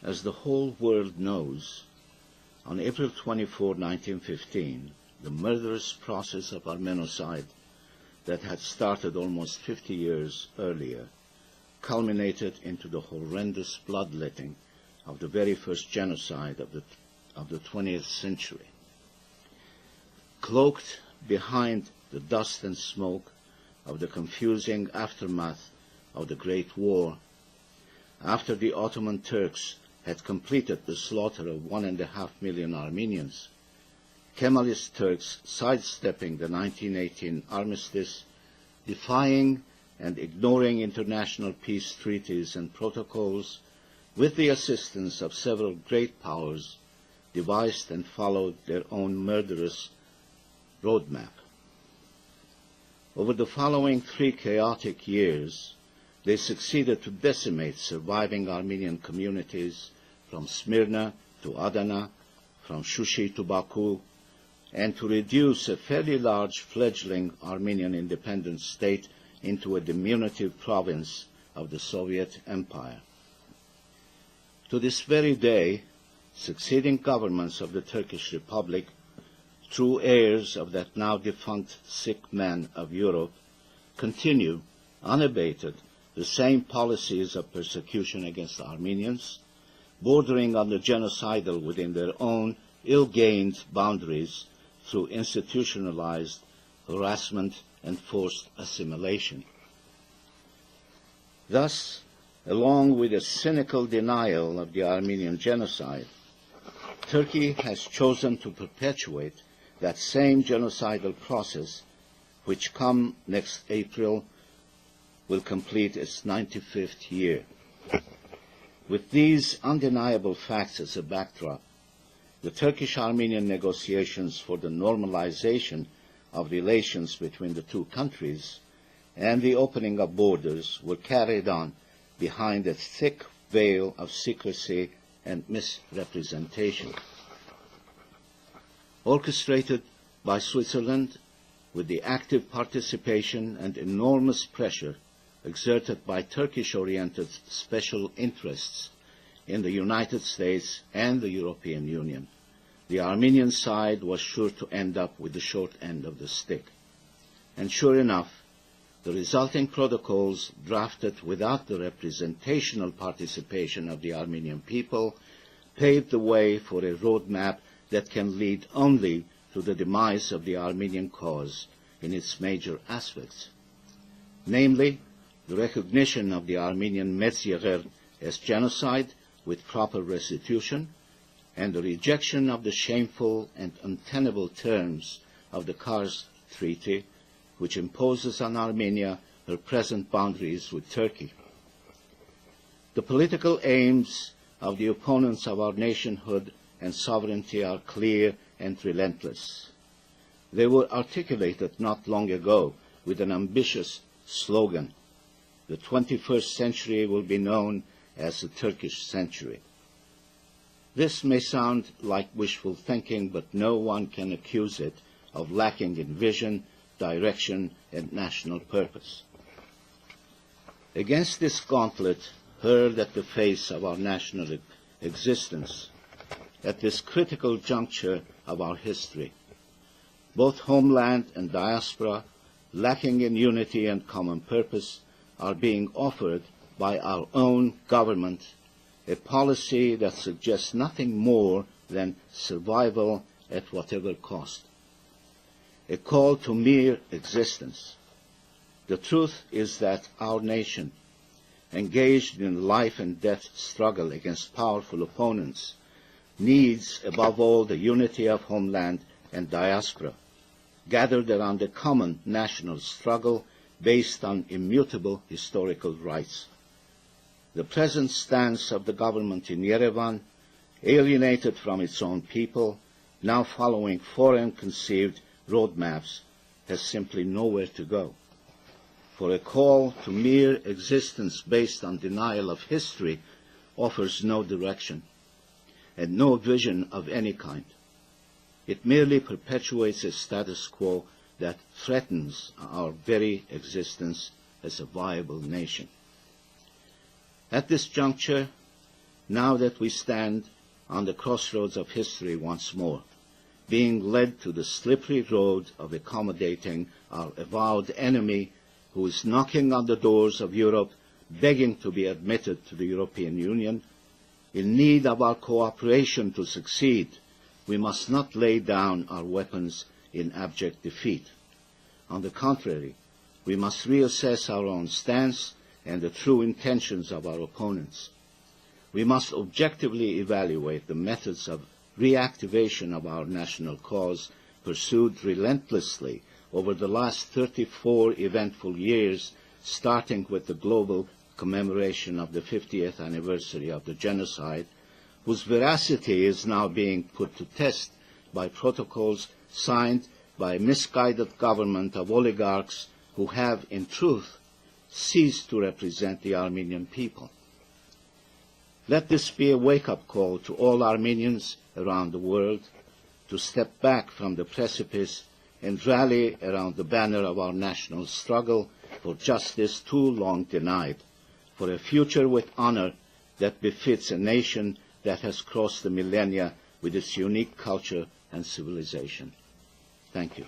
As the whole world knows, on April 24, 1915, the murderous process of Armenocide that had started almost 50 years earlier culminated into the horrendous bloodletting of the very first genocide of the 20th century. Cloaked behind the dust and smoke of the confusing aftermath of the Great War, after the Ottoman Turks had completed the slaughter of 1.5 million Armenians, Kemalist Turks sidestepping the 1918 armistice, defying and ignoring international peace treaties and protocols, with the assistance of several great powers, devised and followed their own murderous roadmap. Over the following 3 chaotic years, they succeeded to decimate surviving Armenian communities from Smyrna to Adana, from Shushi to Baku, and to reduce a fairly large fledgling Armenian independent state into a diminutive province of the Soviet Empire. To this very day, succeeding governments of the Turkish Republic, true heirs of that now defunct sick man of Europe, continue unabated the same policies of persecution against Armenians, bordering on the genocidal within their own ill-gained boundaries through institutionalized harassment and forced assimilation. Thus, along with a cynical denial of the Armenian genocide, Turkey has chosen to perpetuate that same genocidal process, which come next April will complete its 95th year. With these undeniable facts as a backdrop, the Turkish-Armenian negotiations for the normalization of relations between the two countries and the opening of borders were carried on behind a thick veil of secrecy and misrepresentation. Orchestrated by Switzerland, with the active participation and enormous pressure exerted by Turkish-oriented special interests in the United States and the European Union, the Armenian side was sure to end up with the short end of the stick. And sure enough, the resulting protocols, drafted without the representational participation of the Armenian people, paved the way for a roadmap that can lead only to the demise of the Armenian cause in its major aspects, namely, the recognition of the Armenian Metz-Yeghern as genocide with proper restitution, and the rejection of the shameful and untenable terms of the Kars Treaty, which imposes on Armenia her present boundaries with Turkey. The political aims of the opponents of our nationhood and sovereignty are clear and relentless. They were articulated not long ago with an ambitious slogan: the 21st century will be known as the Turkish century. This may sound like wishful thinking, but no one can accuse it of lacking in vision, direction, and national purpose. Against this gauntlet hurled at the face of our national existence, at this critical juncture of our history, both homeland and diaspora, lacking in unity and common purpose, are being offered by our own government a policy that suggests nothing more than survival at whatever cost, a call to mere existence. The truth is that our nation, engaged in a life and death struggle against powerful opponents, needs above all the unity of homeland and diaspora, gathered around a common national struggle based on immutable historical rights. The present stance of the government in Yerevan, alienated from its own people, now following foreign-conceived roadmaps, has simply nowhere to go. For a call to mere existence based on denial of history offers no direction and no vision of any kind. It merely perpetuates a status quo that threatens our very existence as a viable nation. At this juncture, now that we stand on the crossroads of history once more, being led to the slippery road of accommodating our avowed enemy who is knocking on the doors of Europe, begging to be admitted to the European Union, in need of our cooperation to succeed, we must not lay down our weapons in abject defeat. On the contrary, we must reassess our own stance and the true intentions of our opponents. We must objectively evaluate the methods of reactivation of our national cause pursued relentlessly over the last 34 eventful years, starting with the global commemoration of the 50th anniversary of the genocide, whose veracity is now being put to test by protocols signed by a misguided government of oligarchs who have, in truth, ceased to represent the Armenian people. Let this be a wake-up call to all Armenians around the world to step back from the precipice and rally around the banner of our national struggle for justice too long denied, for a future with honor that befits a nation that has crossed the millennia with its unique culture and civilization. Thank you.